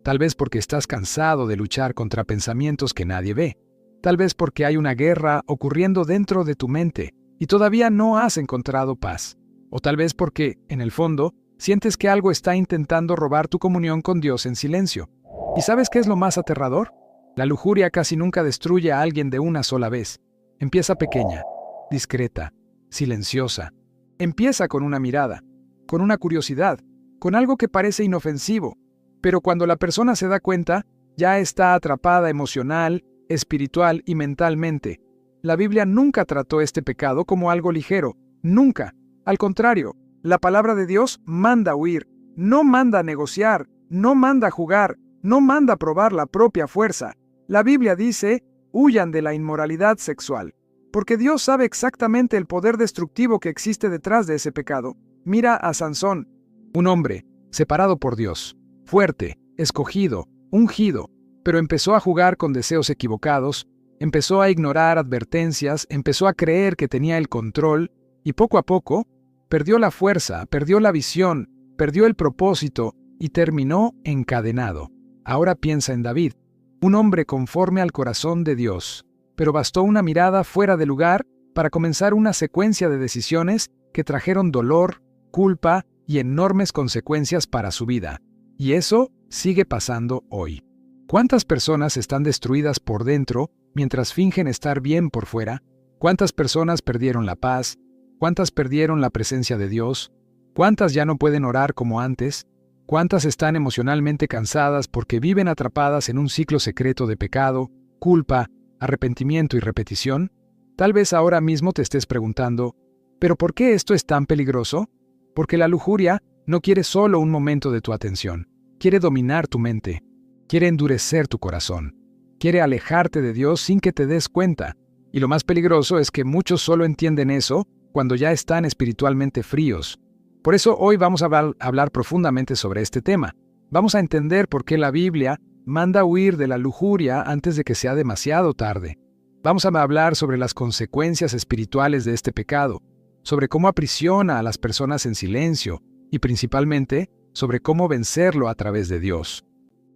Tal vez porque estás cansado de luchar contra pensamientos que nadie ve. Tal vez porque hay una guerra ocurriendo dentro de tu mente y todavía no has encontrado paz. O tal vez porque, en el fondo, sientes que algo está intentando robar tu comunión con Dios en silencio. ¿Y sabes qué es lo más aterrador? La lujuria casi nunca destruye a alguien de una sola vez. Empieza pequeña, discreta, silenciosa. Empieza con una mirada, con una curiosidad, con algo que parece inofensivo. Pero cuando la persona se da cuenta, ya está atrapada emocional, espiritual y mentalmente. La Biblia nunca trató este pecado como algo ligero, nunca. Al contrario, la palabra de Dios manda huir, no manda negociar, no manda jugar, no manda probar la propia fuerza. La Biblia dice, huyan de la inmoralidad sexual, porque Dios sabe exactamente el poder destructivo que existe detrás de ese pecado. Mira a Sansón, un hombre separado por Dios, fuerte, escogido, ungido, pero empezó a jugar con deseos equivocados, empezó a ignorar advertencias, empezó a creer que tenía el control, y poco a poco, perdió la fuerza, perdió la visión, perdió el propósito y terminó encadenado. Ahora piensa en David, un hombre conforme al corazón de Dios, pero bastó una mirada fuera de lugar para comenzar una secuencia de decisiones que trajeron dolor, culpa y enormes consecuencias para su vida. Y eso sigue pasando hoy. ¿Cuántas personas están destruidas por dentro mientras fingen estar bien por fuera? ¿Cuántas personas perdieron la paz? ¿Cuántas perdieron la presencia de Dios? ¿Cuántas ya no pueden orar como antes? ¿Cuántas están emocionalmente cansadas porque viven atrapadas en un ciclo secreto de pecado, culpa, arrepentimiento y repetición? Tal vez ahora mismo te estés preguntando, ¿pero por qué esto es tan peligroso? Porque la lujuria no quiere solo un momento de tu atención, quiere dominar tu mente, quiere endurecer tu corazón, quiere alejarte de Dios sin que te des cuenta. Y lo más peligroso es que muchos solo entienden eso cuando ya están espiritualmente fríos. Por eso hoy vamos a hablar profundamente sobre este tema. Vamos a entender por qué la Biblia manda huir de la lujuria antes de que sea demasiado tarde. Vamos a hablar sobre las consecuencias espirituales de este pecado, sobre cómo aprisiona a las personas en silencio y principalmente sobre cómo vencerlo a través de Dios.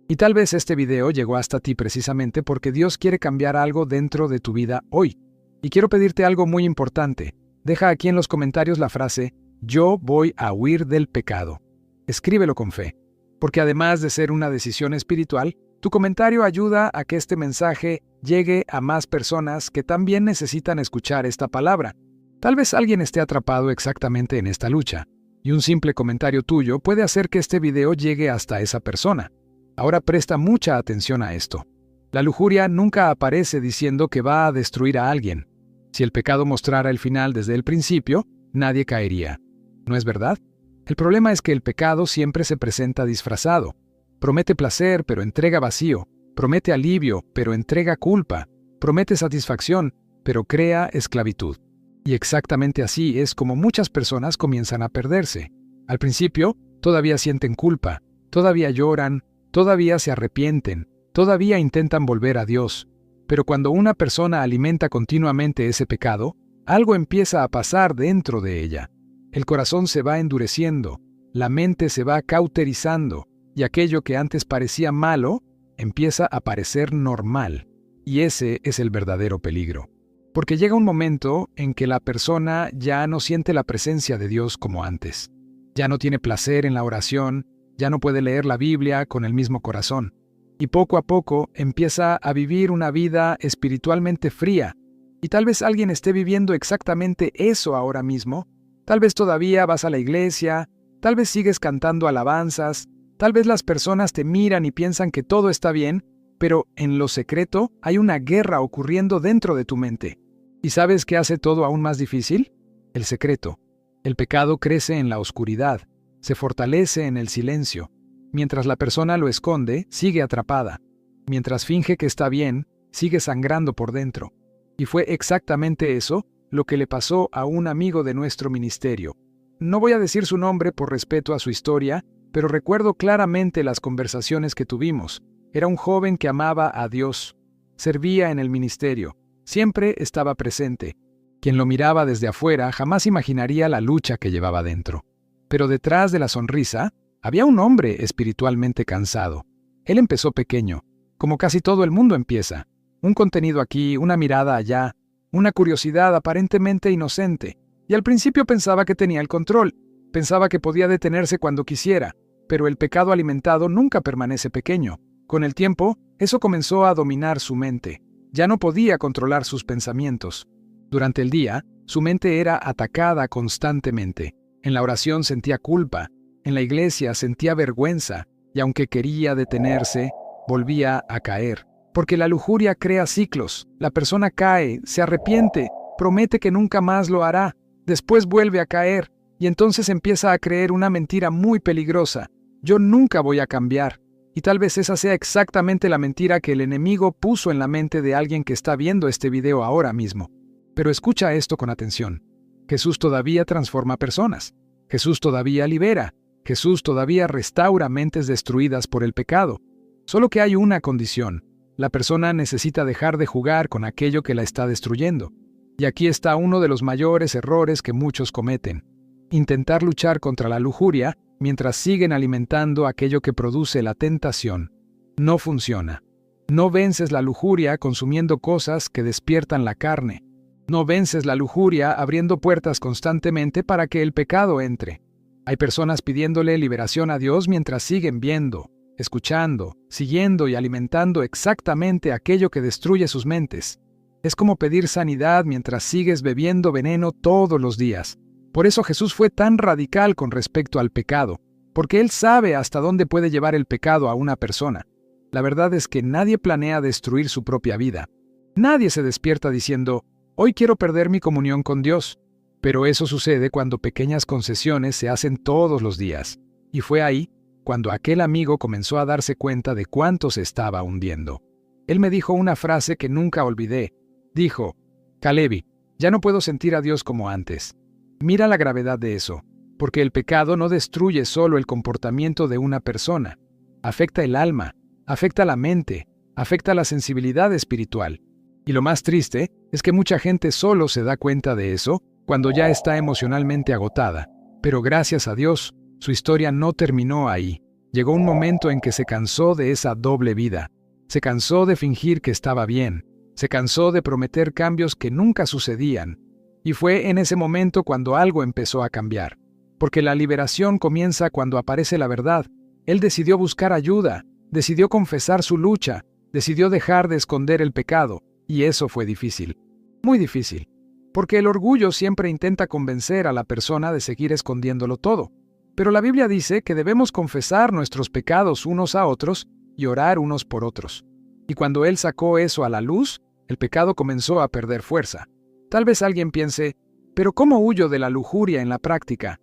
Y tal vez este video llegó hasta ti precisamente porque Dios quiere cambiar algo dentro de tu vida hoy. Y quiero pedirte algo muy importante. Deja aquí en los comentarios la frase, yo voy a huir del pecado. Escríbelo con fe, porque además de ser una decisión espiritual, tu comentario ayuda a que este mensaje llegue a más personas que también necesitan escuchar esta palabra. Tal vez alguien esté atrapado exactamente en esta lucha, y un simple comentario tuyo puede hacer que este video llegue hasta esa persona. Ahora presta mucha atención a esto. La lujuria nunca aparece diciendo que va a destruir a alguien. Si el pecado mostrara el final desde el principio, nadie caería. ¿No es verdad? El problema es que el pecado siempre se presenta disfrazado. Promete placer, pero entrega vacío. Promete alivio, pero entrega culpa. Promete satisfacción, pero crea esclavitud. Y exactamente así es como muchas personas comienzan a perderse. Al principio, todavía sienten culpa, todavía lloran, todavía se arrepienten, todavía intentan volver a Dios. Pero cuando una persona alimenta continuamente ese pecado, algo empieza a pasar dentro de ella. El corazón se va endureciendo, la mente se va cauterizando, y aquello que antes parecía malo, empieza a parecer normal. Y ese es el verdadero peligro. Porque llega un momento en que la persona ya no siente la presencia de Dios como antes. Ya no tiene placer en la oración, ya no puede leer la Biblia con el mismo corazón. Y poco a poco empieza a vivir una vida espiritualmente fría. Y tal vez alguien esté viviendo exactamente eso ahora mismo. Tal vez todavía vas a la iglesia, tal vez sigues cantando alabanzas, tal vez las personas te miran y piensan que todo está bien, pero en lo secreto hay una guerra ocurriendo dentro de tu mente. ¿Y sabes qué hace todo aún más difícil? El secreto. El pecado crece en la oscuridad, se fortalece en el silencio. Mientras la persona lo esconde, sigue atrapada. Mientras finge que está bien, sigue sangrando por dentro. Y fue exactamente eso lo que le pasó a un amigo de nuestro ministerio. No voy a decir su nombre por respeto a su historia, pero recuerdo claramente las conversaciones que tuvimos. Era un joven que amaba a Dios, servía en el ministerio, siempre estaba presente. Quien lo miraba desde afuera jamás imaginaría la lucha que llevaba dentro. Pero detrás de la sonrisa, había un hombre espiritualmente cansado. Él empezó pequeño, como casi todo el mundo empieza. Un contenido aquí, una mirada allá, una curiosidad aparentemente inocente. Y al principio pensaba que tenía el control, pensaba que podía detenerse cuando quisiera, pero el pecado alimentado nunca permanece pequeño. Con el tiempo, eso comenzó a dominar su mente. Ya no podía controlar sus pensamientos. Durante el día, su mente era atacada constantemente. En la oración sentía culpa, en la iglesia sentía vergüenza, y aunque quería detenerse, volvía a caer. Porque la lujuria crea ciclos. La persona cae, se arrepiente, promete que nunca más lo hará, después vuelve a caer, y entonces empieza a creer una mentira muy peligrosa. Yo nunca voy a cambiar. Y tal vez esa sea exactamente la mentira que el enemigo puso en la mente de alguien que está viendo este video ahora mismo. Pero escucha esto con atención. Jesús todavía transforma personas. Jesús todavía libera. Jesús todavía restaura mentes destruidas por el pecado. Solo que hay una condición. La persona necesita dejar de jugar con aquello que la está destruyendo. Y aquí está uno de los mayores errores que muchos cometen. Intentar luchar contra la lujuria mientras siguen alimentando aquello que produce la tentación. No funciona. No vences la lujuria consumiendo cosas que despiertan la carne. No vences la lujuria abriendo puertas constantemente para que el pecado entre. Hay personas pidiéndole liberación a Dios mientras siguen viendo, escuchando, siguiendo y alimentando exactamente aquello que destruye sus mentes. Es como pedir sanidad mientras sigues bebiendo veneno todos los días. Por eso Jesús fue tan radical con respecto al pecado, porque Él sabe hasta dónde puede llevar el pecado a una persona. La verdad es que nadie planea destruir su propia vida. Nadie se despierta diciendo, hoy quiero perder mi comunión con Dios. Pero eso sucede cuando pequeñas concesiones se hacen todos los días. Y fue ahí cuando aquel amigo comenzó a darse cuenta de cuánto se estaba hundiendo. Él me dijo una frase que nunca olvidé. Dijo, Kalevi, ya no puedo sentir a Dios como antes. Mira la gravedad de eso, porque el pecado no destruye solo el comportamiento de una persona. Afecta el alma, afecta la mente, afecta la sensibilidad espiritual. Y lo más triste es que mucha gente solo se da cuenta de eso cuando ya está emocionalmente agotada. Pero gracias a Dios, su historia no terminó ahí. Llegó un momento en que se cansó de esa doble vida. Se cansó de fingir que estaba bien. Se cansó de prometer cambios que nunca sucedían. Y fue en ese momento cuando algo empezó a cambiar. Porque la liberación comienza cuando aparece la verdad. Él decidió buscar ayuda, decidió confesar su lucha, decidió dejar de esconder el pecado. Y eso fue difícil. Muy difícil. Porque el orgullo siempre intenta convencer a la persona de seguir escondiéndolo todo. Pero la Biblia dice que debemos confesar nuestros pecados unos a otros y orar unos por otros. Y cuando él sacó eso a la luz, el pecado comenzó a perder fuerza. Tal vez alguien piense, ¿pero cómo huyo de la lujuria en la práctica?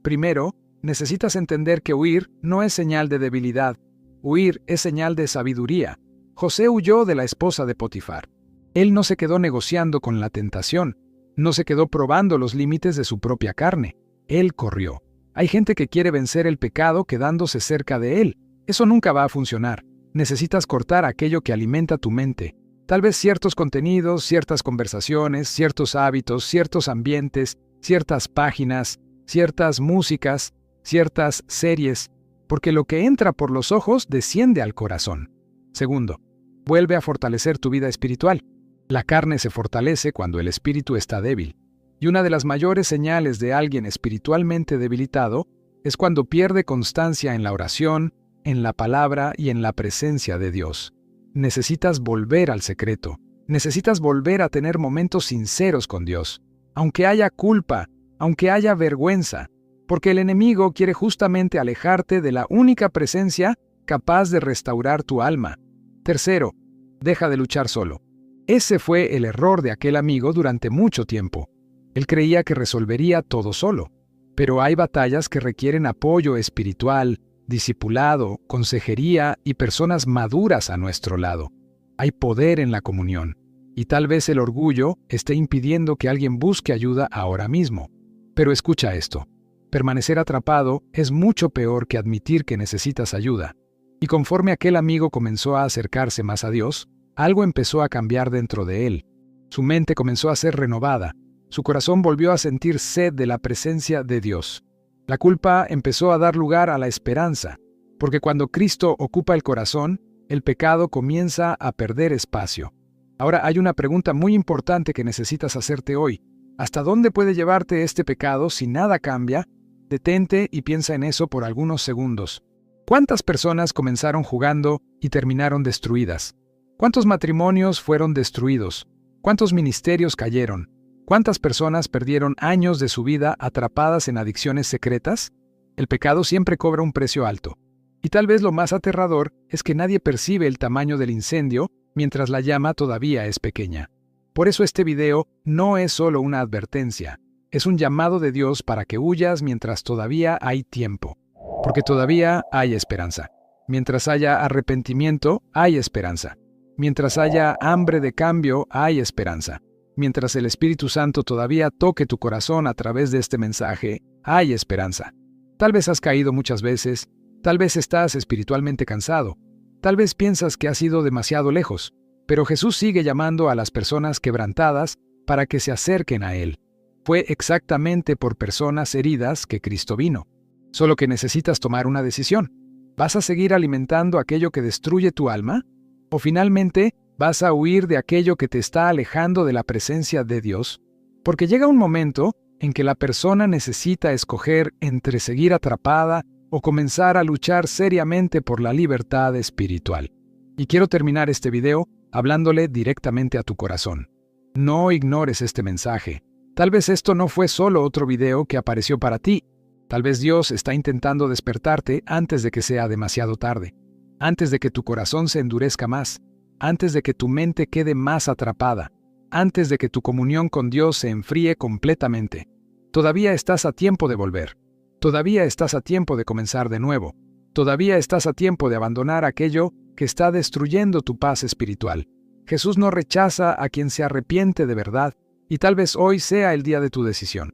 Primero, necesitas entender que huir no es señal de debilidad. Huir es señal de sabiduría. José huyó de la esposa de Potifar. Él no se quedó negociando con la tentación. No se quedó probando los límites de su propia carne. Él corrió. Hay gente que quiere vencer el pecado quedándose cerca de él. Eso nunca va a funcionar. Necesitas cortar aquello que alimenta tu mente. Tal vez ciertos contenidos, ciertas conversaciones, ciertos hábitos, ciertos ambientes, ciertas páginas, ciertas músicas, ciertas series, porque lo que entra por los ojos desciende al corazón. Segundo, vuelve a fortalecer tu vida espiritual. La carne se fortalece cuando el espíritu está débil. Y una de las mayores señales de alguien espiritualmente debilitado es cuando pierde constancia en la oración, en la palabra y en la presencia de Dios. Necesitas volver al secreto. Necesitas volver a tener momentos sinceros con Dios. Aunque haya culpa, aunque haya vergüenza, porque el enemigo quiere justamente alejarte de la única presencia capaz de restaurar tu alma. Tercero, deja de luchar solo. Ese fue el error de aquel amigo durante mucho tiempo. Él creía que resolvería todo solo. Pero hay batallas que requieren apoyo espiritual, discipulado, consejería y personas maduras a nuestro lado. Hay poder en la comunión. Y tal vez el orgullo esté impidiendo que alguien busque ayuda ahora mismo. Pero escucha esto. Permanecer atrapado es mucho peor que admitir que necesitas ayuda. Y conforme aquel amigo comenzó a acercarse más a Dios, algo empezó a cambiar dentro de él. Su mente comenzó a ser renovada. Su corazón volvió a sentir sed de la presencia de Dios. La culpa empezó a dar lugar a la esperanza. Porque cuando Cristo ocupa el corazón, el pecado comienza a perder espacio. Ahora hay una pregunta muy importante que necesitas hacerte hoy. ¿Hasta dónde puede llevarte este pecado si nada cambia? Detente y piensa en eso por algunos segundos. ¿Cuántas personas comenzaron jugando y terminaron destruidas? ¿Cuántos matrimonios fueron destruidos? ¿Cuántos ministerios cayeron? ¿Cuántas personas perdieron años de su vida atrapadas en adicciones secretas? El pecado siempre cobra un precio alto. Y tal vez lo más aterrador es que nadie percibe el tamaño del incendio mientras la llama todavía es pequeña. Por eso este video no es solo una advertencia, es un llamado de Dios para que huyas mientras todavía hay tiempo. Porque todavía hay esperanza. Mientras haya arrepentimiento, hay esperanza. Mientras haya hambre de cambio, hay esperanza. Mientras el Espíritu Santo todavía toque tu corazón a través de este mensaje, hay esperanza. Tal vez has caído muchas veces, tal vez estás espiritualmente cansado, tal vez piensas que has ido demasiado lejos, pero Jesús sigue llamando a las personas quebrantadas para que se acerquen a Él. Fue exactamente por personas heridas que Cristo vino. Solo que necesitas tomar una decisión. ¿Vas a seguir alimentando aquello que destruye tu alma? ¿O finalmente vas a huir de aquello que te está alejando de la presencia de Dios? Porque llega un momento en que la persona necesita escoger entre seguir atrapada o comenzar a luchar seriamente por la libertad espiritual. Y quiero terminar este video hablándole directamente a tu corazón. No ignores este mensaje. Tal vez esto no fue solo otro video que apareció para ti. Tal vez Dios está intentando despertarte antes de que sea demasiado tarde, antes de que tu corazón se endurezca más, antes de que tu mente quede más atrapada, antes de que tu comunión con Dios se enfríe completamente. Todavía estás a tiempo de volver. Todavía estás a tiempo de comenzar de nuevo. Todavía estás a tiempo de abandonar aquello que está destruyendo tu paz espiritual. Jesús no rechaza a quien se arrepiente de verdad, y tal vez hoy sea el día de tu decisión.